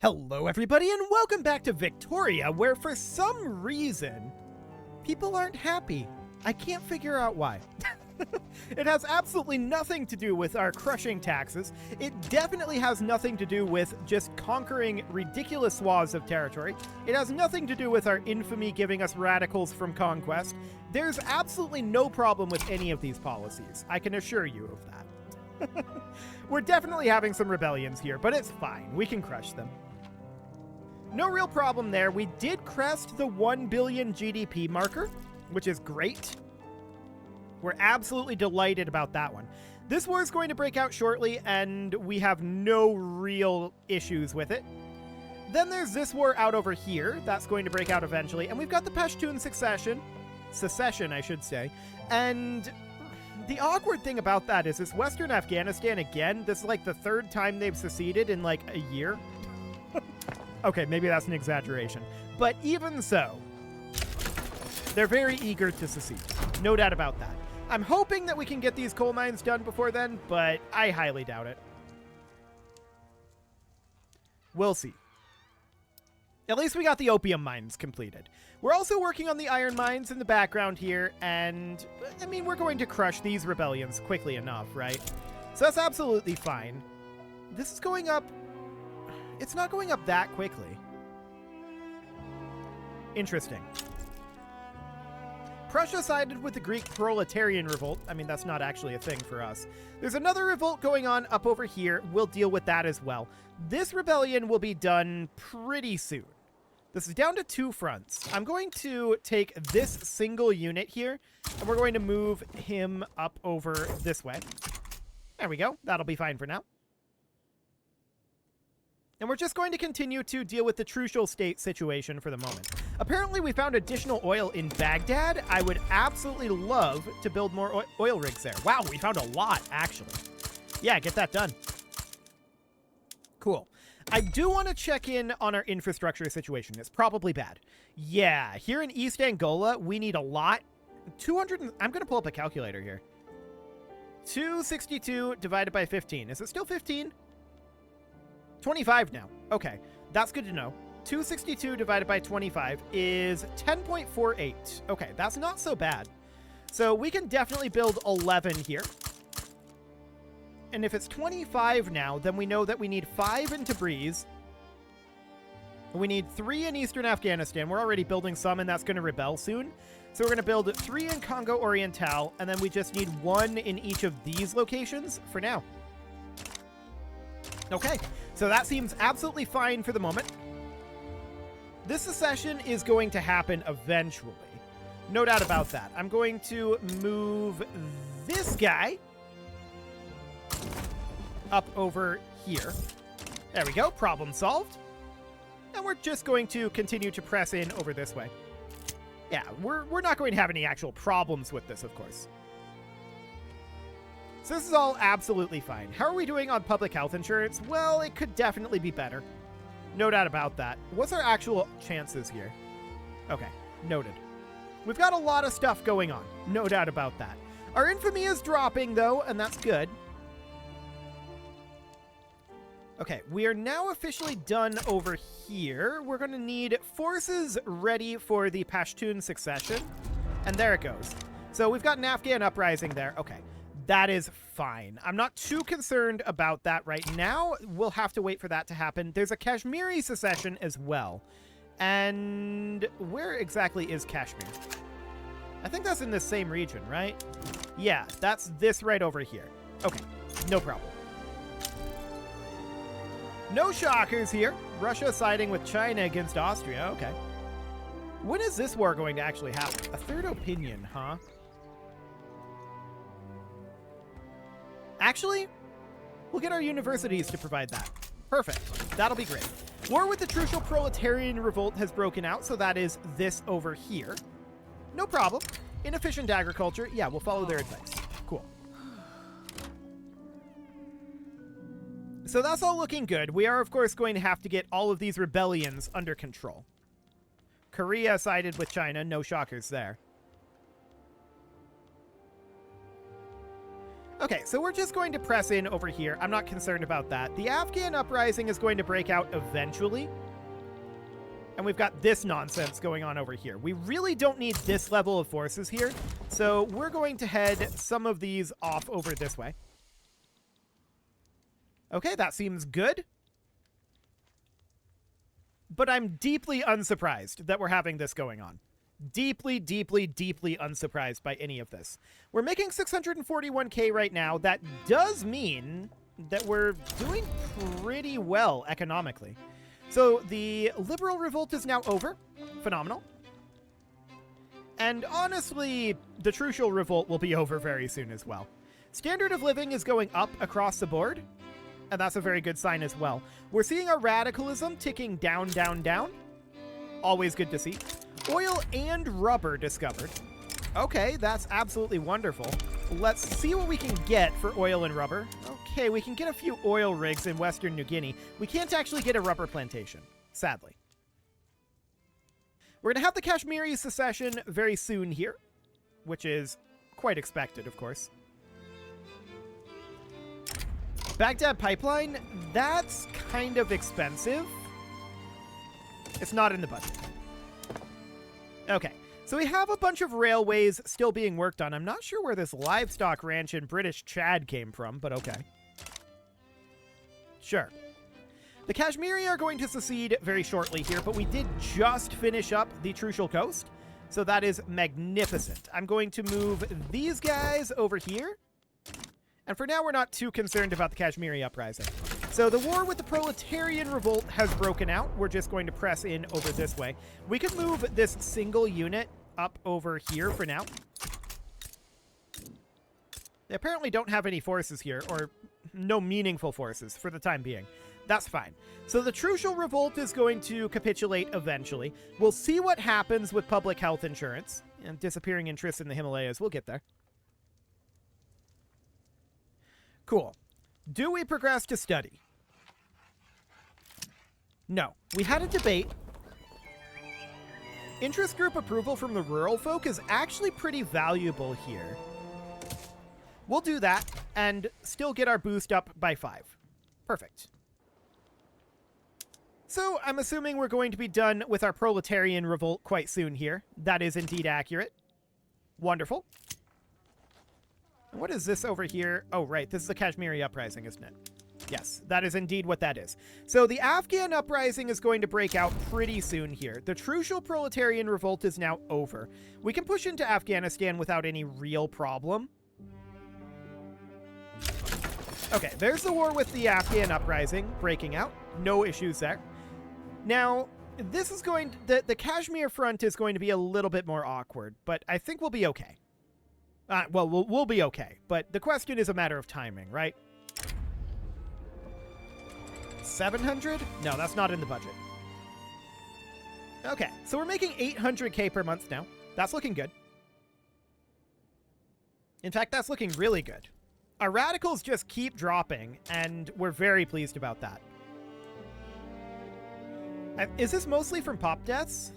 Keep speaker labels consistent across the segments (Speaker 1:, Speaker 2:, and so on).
Speaker 1: Hello everybody and welcome back to Victoria, where for some reason, people aren't happy. I can't figure out why. It has absolutely nothing to do with our crushing taxes. It definitely has nothing to do with just conquering ridiculous swaths of territory. It has nothing to do with our infamy giving us radicals from conquest. There's absolutely no problem with any of these policies. I can assure you of that. We're definitely having some rebellions here, but it's fine. We can crush them. No real problem there. We did crest the 1 billion GDP marker, which is great. We're absolutely delighted about that one. This war is going to break out shortly, and we have no real issues with it. Then there's this war out over here. That's going to break out eventually. And we've got the Pashtun secession, I should say. And the awkward thing about that is this Western Afghanistan again. This is like the third time they've seceded in like a year. Okay, maybe that's an exaggeration. But even so, they're very eager to secede. No doubt about that. I'm hoping that we can get these coal mines done before then, but I highly doubt it. We'll see. At least we got the opium mines completed. We're also working on the iron mines in the background here, and, I mean, we're going to crush these rebellions quickly enough, right? So that's absolutely fine. This is going up. It's not going up that quickly. Interesting. Prussia sided with the Greek proletarian revolt. I mean, that's not actually a thing for us. There's another revolt going on up over here. We'll deal with that as well. This rebellion will be done pretty soon. This is down to 2 fronts. I'm going to take this single unit here, and we're going to move him up over this way. There we go. That'll be fine for now. And we're just going to continue to deal with the Trucial state situation for the moment. Apparently, we found additional oil in Baghdad. I would absolutely love to build more oil rigs there. Wow, we found a lot, actually. Yeah, get that done. Cool. I do want to check in on our infrastructure situation. It's probably bad. Yeah, here in East Angola, we need a lot. 200, I'm going to pull up a calculator here. 262 divided by 15. Is it still 15? 25 now. Okay, that's good to know. 262 divided by 25 is 10.48. Okay, that's not so bad. So we can definitely build 11 here. And if it's 25 now, then we know that we need 5 in Tabriz. We need 3 in Eastern Afghanistan. We're already building some, and that's going to rebel soon. So we're going to build 3 in Congo Oriental, and then we just need 1 in each of these locations for now. Okay, so that seems absolutely fine for the moment. This secession is going to happen eventually. No doubt about that. I'm going to move this guy up over here. There we go, problem solved. And we're just going to continue to press in over this way. Yeah, we're not going to have any actual problems with this, of course. So this is all absolutely fine. How are we doing on public health insurance? Well, it could definitely be better. No doubt about that. What's our actual chances here? Okay, noted. We've got a lot of stuff going on. No doubt about that. Our infamy is dropping, though, and that's good. Okay, we are now officially done over here. We're going to need forces ready for the Pashtun succession. And there it goes. So we've got an Afghan uprising there. Okay. That is fine. I'm not too concerned about that right now. We'll have to wait for that to happen. There's a Kashmiri secession as well. And where exactly is Kashmir? I think that's in the same region, right? Yeah, that's this right over here. Okay, no problem. No shockers here. Russia siding with China against Austria. Okay. When is this war going to actually happen? A third opinion, huh? Actually, we'll get our universities to provide that. Perfect. That'll be great. War with the Trucial Proletarian Revolt has broken out, so that is this over here. No problem. Inefficient agriculture. Yeah, we'll follow their advice. Cool. So that's all looking good. We are, of course, going to have to get all of these rebellions under control. Korea sided with China. No shockers there. Okay, so we're just going to press in over here. I'm not concerned about that. The Afghan uprising is going to break out eventually. And we've got this nonsense going on over here. We really don't need this level of forces here. So we're going to head some of these off over this way. Okay, that seems good. But I'm deeply unsurprised that we're having this going on. Deeply, deeply, deeply unsurprised by any of this. We're making 641k right now. That does mean that we're doing pretty well economically. So the liberal revolt is now over. Phenomenal. And honestly, the Trucial revolt will be over very soon as well. Standard of living is going up across the board. And that's a very good sign as well. We're seeing our radicalism ticking down, down, down. Always good to see. Oil and rubber discovered. Okay, that's absolutely wonderful. Let's see what we can get for oil and rubber. Okay, we can get a few oil rigs in Western New Guinea. We can't actually get a rubber plantation, sadly. We're going to have the Kashmiri secession very soon here, which is quite expected, of course. Baghdad Pipeline, that's kind of expensive. It's not in the budget. Okay, so we have a bunch of railways still being worked on. I'm not sure where this livestock ranch in British Chad came from, but okay. Sure. The Kashmiri are going to secede very shortly here, but we did just finish up the Trucial Coast, so that is magnificent. I'm going to move these guys over here. And for now, we're not too concerned about the Kashmiri uprising. So the war with the Proletarian Revolt has broken out. We're just going to press in over this way. We could move this single unit up over here for now. They apparently don't have any forces here, or no meaningful forces for the time being. That's fine. So the Trucial Revolt is going to capitulate eventually. We'll see what happens with public health insurance and disappearing interests in the Himalayas. We'll get there. Cool. Do we progress to study? No. We had a debate. Interest group approval from the rural folk is actually pretty valuable here. We'll do that and still get our boost up by 5. Perfect. So I'm assuming we're going to be done with our Proletarian Revolt quite soon here. That is indeed accurate. Wonderful. What is this over here? Oh, right. This is the Kashmiri uprising, isn't it? Yes, that is indeed what that is. So the Afghan uprising is going to break out pretty soon here. The Trucial Proletarian Revolt is now over. We can push into Afghanistan without any real problem. Okay, there's the war with the Afghan uprising breaking out. No issues there. Now, this is going to, the Kashmir front is going to be a little bit more awkward, but I think we'll be okay. Well, we'll be okay, but the question is a matter of timing, right? 700? No, that's not in the budget. Okay, so we're making 800k per month now. That's looking good. In fact, that's looking really good. Our radicals just keep dropping, and we're very pleased about that. Is this mostly from pop deaths?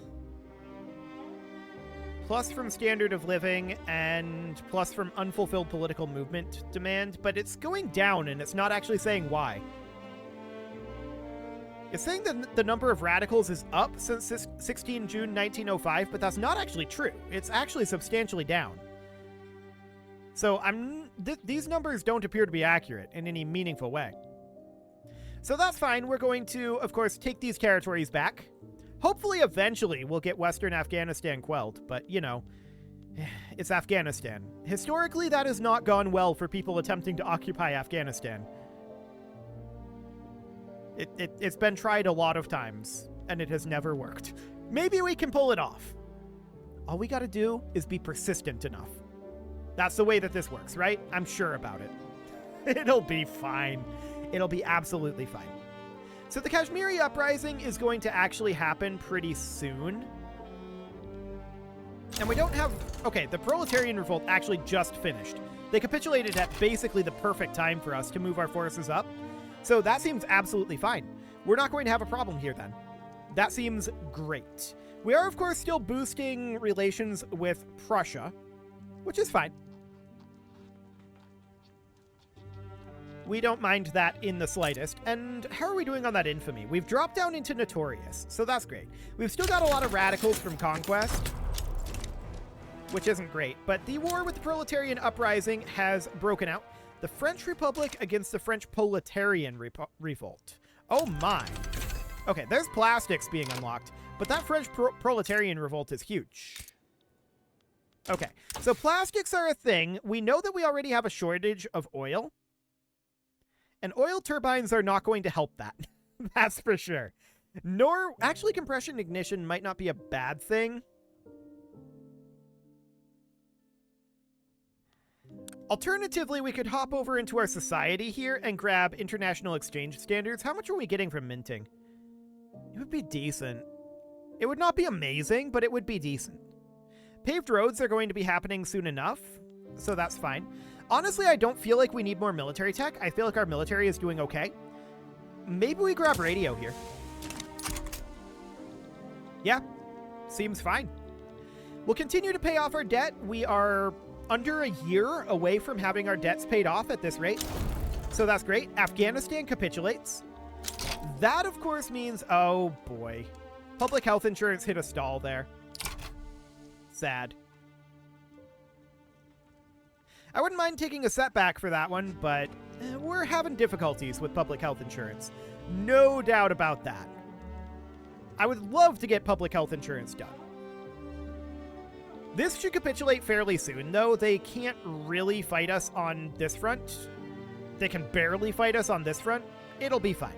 Speaker 1: Plus from standard of living, and plus from unfulfilled political movement demand, but it's going down, and it's not actually saying why. It's saying that the number of radicals is up since 16 June 1905, but that's not actually true. It's actually substantially down. So these numbers don't appear to be accurate in any meaningful way. So that's fine. We're going to, of course, take these territories back. Hopefully, eventually, we'll get Western Afghanistan quelled, but, you know, it's Afghanistan. Historically, that has not gone well for people attempting to occupy Afghanistan. It's been tried a lot of times, and it has never worked. Maybe we can pull it off. All we gotta do is be persistent enough. That's the way that this works, right? I'm sure about it. It'll be fine. It'll be absolutely fine. So the Kashmiri uprising is going to actually happen pretty soon. And we don't have... Okay, the Proletarian Revolt actually just finished. They capitulated at basically the perfect time for us to move our forces up. So that seems absolutely fine. We're not going to have a problem here then. That seems great. We are, of course, still boosting relations with Prussia, which is fine. We don't mind that in the slightest. And how are we doing on that infamy? We've dropped down into notorious, so that's great. We've still got a lot of radicals from conquest, which isn't great. But the war with the proletarian uprising has broken out. The French Republic against the French proletarian revolt. Oh my. Okay, there's plastics being unlocked, but that French proletarian revolt is huge. Okay, so plastics are a thing. We know that we already have a shortage of oil. And oil turbines are not going to help that. That's for sure. Nor, actually, compression ignition might not be a bad thing. Alternatively, we could hop over into our society here and grab international exchange standards. How much are we getting from minting? It would be decent. It would not be amazing, but it would be decent. Paved roads are going to be happening soon enough, so that's fine. Honestly, I don't feel like we need more military tech. I feel like our military is doing okay. Maybe we grab radio here. Yeah, seems fine. We'll continue to pay off our debt. We are under a year away from having our debts paid off at this rate. So that's great. Afghanistan capitulates. That, of course, means, oh boy, public health insurance hit a stall there. Sad. I wouldn't mind taking a setback for that one, but we're having difficulties with public health insurance. No doubt about that. I would love to get public health insurance done. This should capitulate fairly soon, though. They can't really fight us on this front. They can barely fight us on this front. It'll be fine.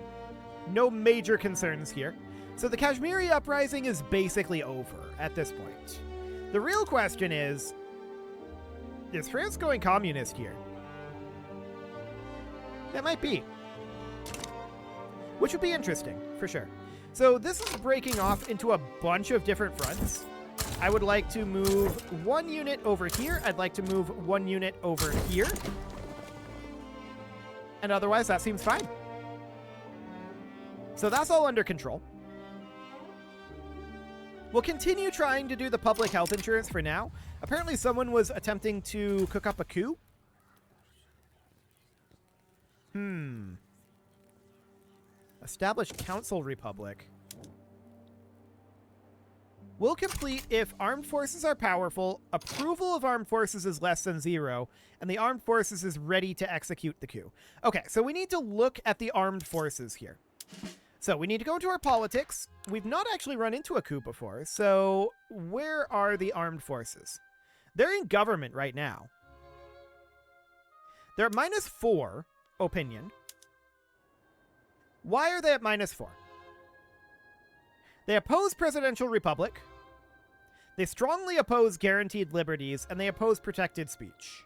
Speaker 1: No major concerns here. So the Kashmiri uprising is basically over at this point. The real question is France going communist here? That might be. Which would be interesting, for sure. So this is breaking off into a bunch of different fronts. I would like to move one unit over here. I'd like to move one unit over here. And otherwise, that seems fine. So that's all under control. We'll continue trying to do the public health insurance for now. Apparently someone was attempting to cook up a coup. Establish council republic. Will complete if armed forces are powerful, approval of armed forces is less than 0, and the armed forces is ready to execute the coup. Okay, so we need to look at the armed forces here. So we need to go into our politics. We've not actually run into a coup before, so where are the armed forces? They're in government right now. They're at -4 opinion. Why are they at -4? They oppose presidential republic. They strongly oppose guaranteed liberties, and they oppose protected speech.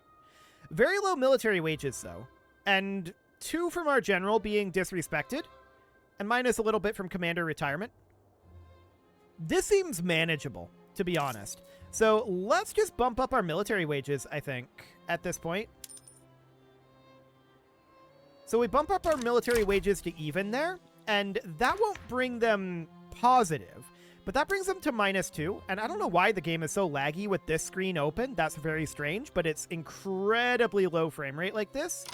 Speaker 1: Very low military wages, though, and 2 from our general being disrespected, and minus a little bit from commander retirement. This seems manageable, to be honest. So let's just bump up our military wages, I think, at this point. So we bump up our military wages to even there, and that won't bring them positive, but that brings them to -2, and I don't know why the game is so laggy with this screen open. That's very strange, but it's incredibly low frame rate like this.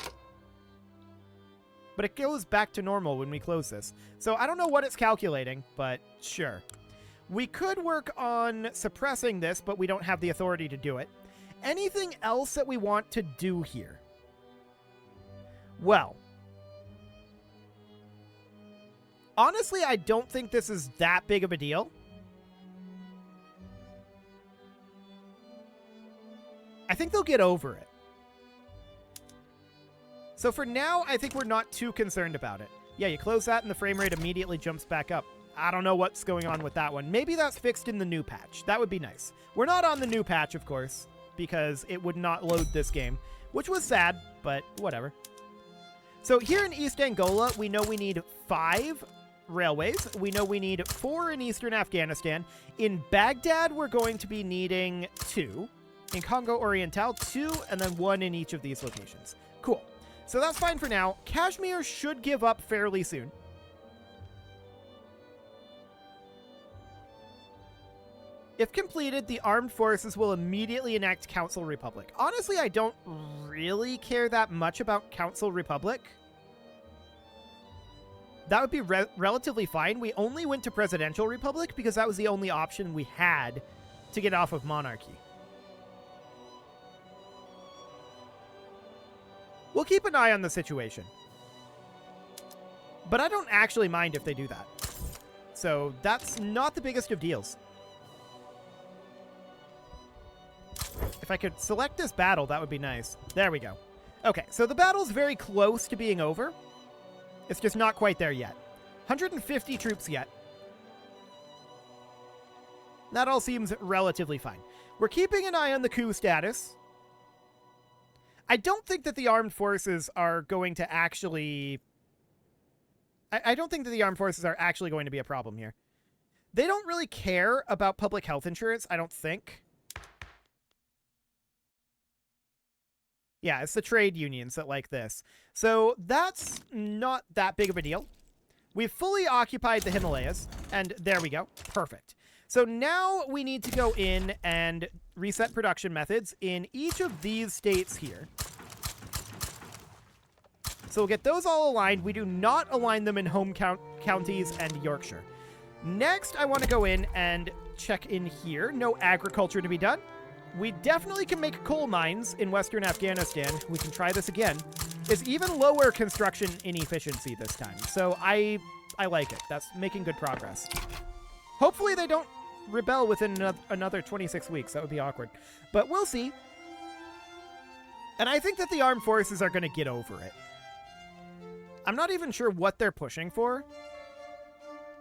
Speaker 1: But it goes back to normal when we close this. So I don't know what it's calculating, but sure. We could work on suppressing this, but we don't have the authority to do it. Anything else that we want to do here? Well, honestly, I don't think this is that big of a deal. I think they'll get over it. So for now, I think we're not too concerned about it. Yeah, you close that and the frame rate immediately jumps back up. I don't know what's going on with that one. Maybe that's fixed in the new patch. That would be nice. We're not on the new patch, of course, because it would not load this game, which was sad, but whatever. So here in East Angola, we know we need 5 railways. We know we need 4 in eastern Afghanistan. In Baghdad, we're going to be needing 2. In Congo Oriental, 2, and then 1 in each of these locations. Cool. So that's fine for now. Kashmir should give up fairly soon. If completed, the armed forces will immediately enact Council Republic. Honestly, I don't really care that much about Council Republic. That would be relatively fine. We only went to Presidential Republic because that was the only option we had to get off of monarchy. We'll keep an eye on the situation. But I don't actually mind if they do that. So that's not the biggest of deals. If I could select this battle, that would be nice. There we go. Okay, so the battle's very close to being over. It's just not quite there yet. 150 troops yet. That all seems relatively fine. We're keeping an eye on the coup status. I don't think that the armed forces are going to actually... I don't think that the armed forces are actually going to be a problem here. They don't really care about public health insurance, I don't think. Yeah, it's the trade unions that like this. So that's not that big of a deal. We've fully occupied the Himalayas, and there we go. Perfect. So now we need to go in and reset production methods in each of these states here. So we'll get those all aligned. We do not align them in home counties and Yorkshire. Next, I want to go in and check in here. No agriculture to be done. We definitely can make coal mines in Western Afghanistan. We can try this again. It's even lower construction inefficiency this time. So I like it. That's making good progress. Hopefully they don't rebel within another 26 weeks. That would be awkward. But we'll see. And I think that the armed forces are going to get over it. I'm not even sure what they're pushing for.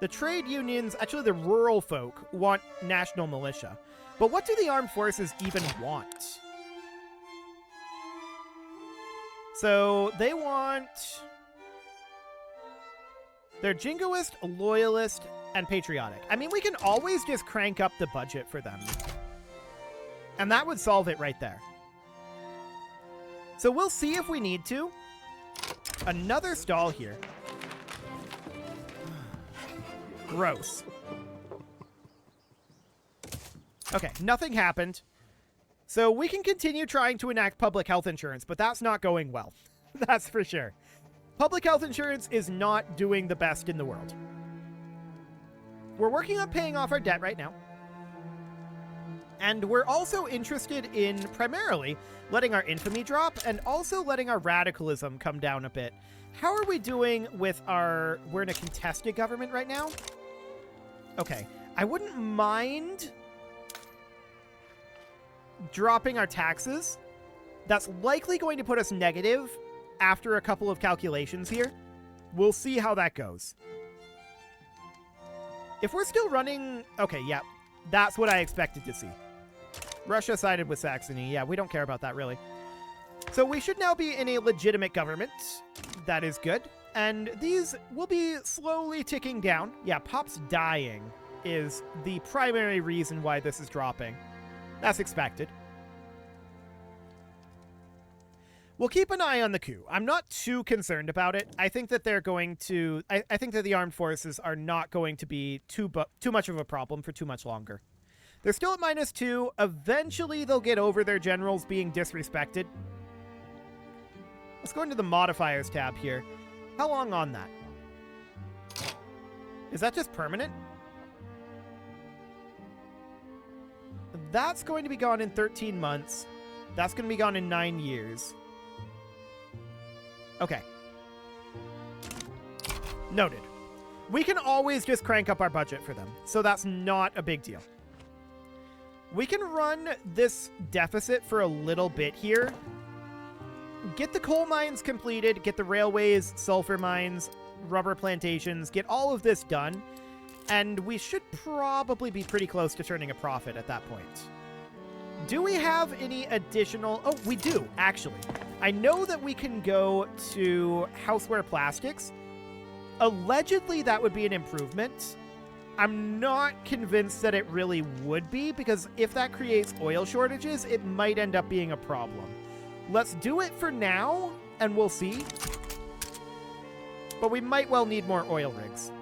Speaker 1: The trade unions, actually the rural folk, want national militia. But what do the armed forces even want? So they want... They're jingoist, loyalist, and patriotic. I mean, we can always just crank up the budget for them. And that would solve it right there. So we'll see if we need to. Another stall here. Gross. Okay, nothing happened. So we can continue trying to enact public health insurance, but that's not going well. That's for sure. Public health insurance is not doing the best in the world. We're working on paying off our debt right now. And we're also interested in primarily letting our infamy drop and also letting our radicalism come down a bit. How are we doing with our... We're in a contested government right now? Okay. I wouldn't mind dropping our taxes. That's likely going to put us negative after a couple of calculations here. We'll see how that goes. If we're still running... Okay, yeah. That's what I expected to see. Russia sided with Saxony. Yeah, we don't care about that, really. So we should now be in a legitimate government. That is good. And these will be slowly ticking down. Yeah, Pop's dying is the primary reason why this is dropping. That's expected. We'll keep an eye on the coup. I'm not too concerned about it. I think that they're going to... I think that the armed forces are not going to be too much of a problem for too much longer. They're still at -2. Eventually, they'll get over their generals being disrespected. Let's go into the modifiers tab here. How long on that? Is that just permanent? That's going to be gone in 13 months. That's going to be gone in 9 years. Okay. Noted. We can always just crank up our budget for them, so that's not a big deal. We can run this deficit for a little bit here. Get the coal mines completed, get the railways, sulfur mines, rubber plantations, get all of this done, and we should probably be pretty close to turning a profit at that point. Do we have any additional... Oh, we do, actually. I know that we can go to houseware plastics. Allegedly, that would be an improvement. I'm not convinced that it really would be, because if that creates oil shortages, it might end up being a problem. Let's do it for now, and we'll see. But we might well need more oil rigs.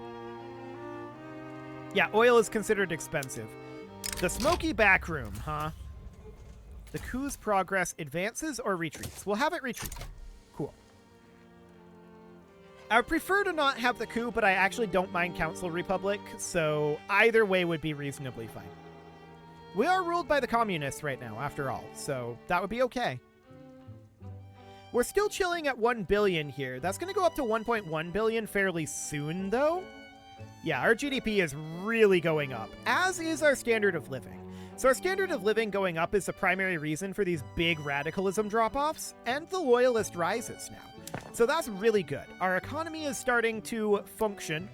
Speaker 1: Yeah, oil is considered expensive. The smoky back room, huh? The coup's progress advances or retreats. We'll have it retreat. Cool. I would prefer to not have the coup, but I actually don't mind Council Republic, so either way would be reasonably fine. We are ruled by the communists right now, after all, so that would be okay. We're still chilling at 1 billion here. That's going to go up to 1.1 billion fairly soon, though. Yeah, our GDP is really going up, as is our standard of living. So our standard of living going up is the primary reason for these big radicalism drop-offs, and the loyalist rises now. So that's really good. Our economy is starting to function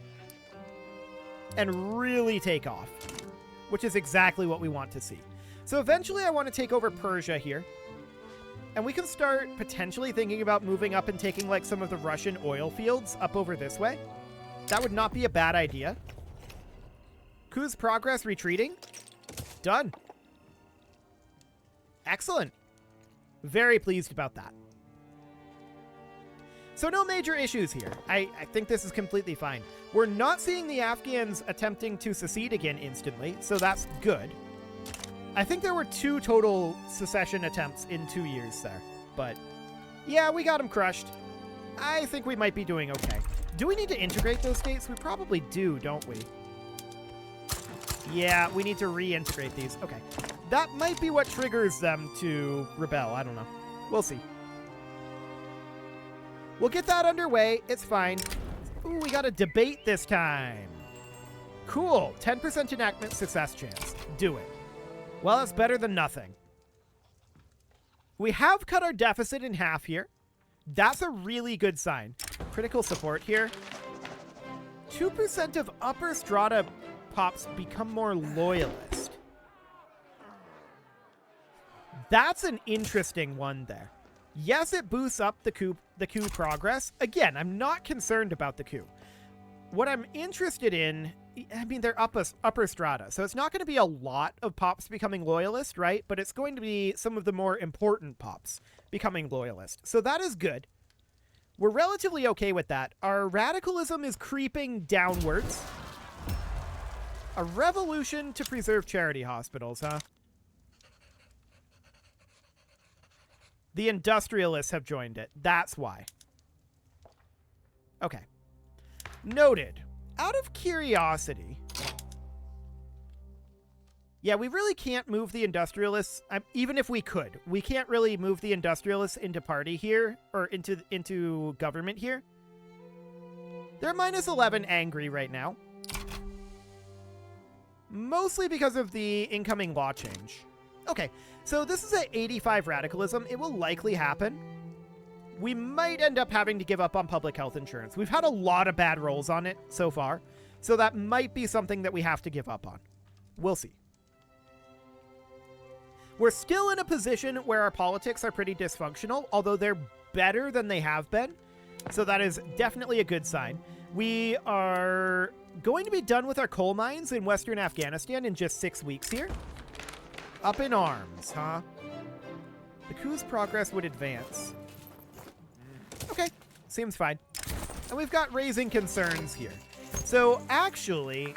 Speaker 1: and really take off, which is exactly what we want to see. So eventually I want to take over Persia here. And we can start potentially thinking about moving up and taking like some of the Russian oil fields up over this way. That would not be a bad idea. Coup's progress retreating. Done. Excellent. Very pleased about that. So no major issues here. I think this is completely fine. We're not seeing the Afghans attempting to secede again instantly, so that's good. I think there were 2 total secession attempts in 2 years there. But yeah, we got them crushed. I think we might be doing okay. Do we need to integrate those states? We probably do, don't we? Yeah, we need to reintegrate these. Okay. That might be what triggers them to rebel. I don't know. We'll see. We'll get that underway. It's fine. Ooh, we got a debate this time. Cool. 10% enactment success chance. Do it. Well, that's better than nothing. We have cut our deficit in half here. That's a really good sign. Critical support here. 2% of upper strata pops become more loyalist. That's an interesting one there. Yes, it boosts up the coup progress. Again, I'm not concerned about the coup. What I'm interested in, I mean, they're upper strata, so it's not going to be a lot of pops becoming loyalist, right? But it's going to be some of the more important pops becoming loyalist. So that is good. We're relatively okay with that. Our radicalism is creeping downwards. A revolution to preserve charity hospitals, huh? The industrialists have joined it. That's why. Okay. Noted. Out of curiosity. Yeah, we really can't move the industrialists. Even if we could. We can't really move the industrialists into party here. Or into government here. They're minus 11 angry right now. Mostly because of the incoming law change. Okay, so this is at 85 radicalism. It will likely happen. We might end up having to give up on public health insurance. We've had a lot of bad rolls on it so far, so that might be something that we have to give up on. We'll see. We're still in a position where our politics are pretty dysfunctional, although they're better than they have been, so that is definitely a good sign. We are going to be done with our coal mines in Western Afghanistan in just 6 weeks here. Up in arms, huh? The coup's progress would advance. Okay, seems fine. And we've got raising concerns here. So actually,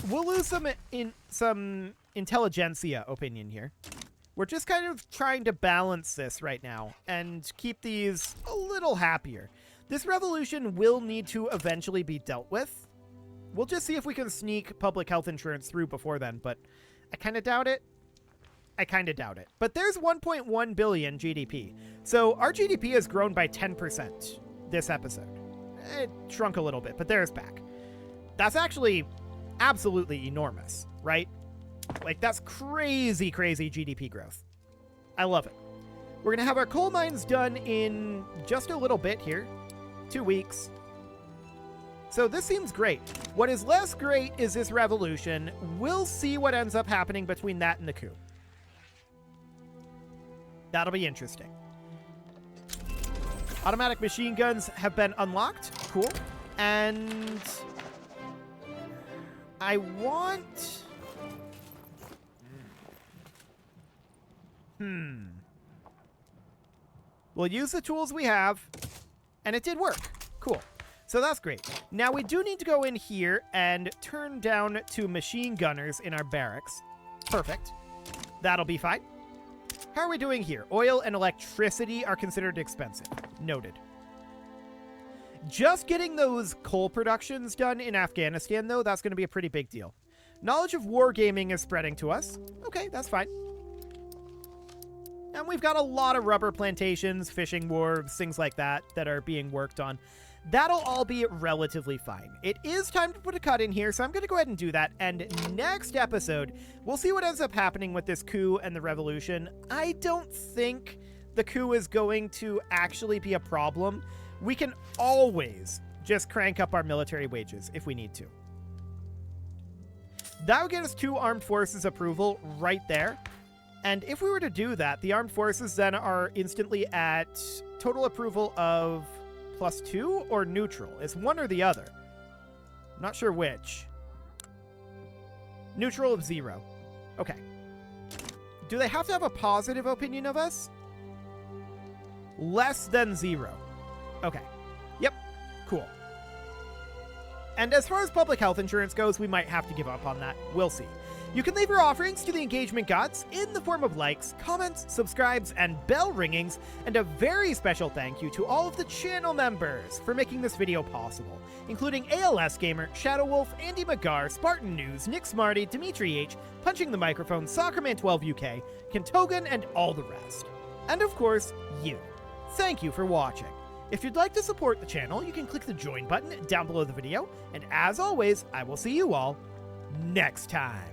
Speaker 1: we'll lose some intelligentsia opinion here. We're just kind of trying to balance this right now and keep these a little happier. This revolution will need to eventually be dealt with. We'll just see if we can sneak public health insurance through before then, but I kind of doubt it. But there's 1.1 billion GDP. So our GDP has grown by 10% this episode. It shrunk a little bit, but there's back. That's actually absolutely enormous, right? Like, that's crazy, crazy GDP growth. I love it. We're going to have our coal mines done in just a little bit here. 2 weeks. So this seems great. What is less great is this revolution. We'll see what ends up happening between that and the coup. That'll be interesting. Automatic machine guns have been unlocked. Cool. And I want... We'll use the tools we have. And it did work. Cool. So that's great. Now we do need to go in here and turn down 2 machine gunners in our barracks. Perfect. That'll be fine. How are we doing here? Oil and electricity are considered expensive. Noted. Just getting those coal productions done in Afghanistan, though, that's going to be a pretty big deal. Knowledge of wargaming is spreading to us. Okay, that's fine. And we've got a lot of rubber plantations, fishing wharves, things like that are being worked on. That'll all be relatively fine. It is time to put a cut in here, so I'm going to go ahead and do that. And next episode, we'll see what ends up happening with this coup and the revolution. I don't think the coup is going to actually be a problem. We can always just crank up our military wages if we need to. That would get us 2 armed forces approval right there. And if we were to do that, the armed forces then are instantly at total approval of +2 or neutral. It's one or the other. I'm not sure which. Neutral of 0. Okay. Do they have to have a positive opinion of us? Less than 0. Okay. Yep. Cool. And as far as public health insurance goes, we might have to give up on that. We'll see. You can leave your offerings to the engagement gods in the form of likes, comments, subscribes, and bell ringings, and a very special thank you to all of the channel members for making this video possible, including ALS Gamer, Shadow Wolf, Andy McGar, Spartan News, Nick Smarty, Dimitri H, Punching the Microphone, Soccerman12 UK, Kentogan, and all the rest. And of course, you. Thank you for watching. If you'd like to support the channel, you can click the join button down below the video, and as always, I will see you all next time.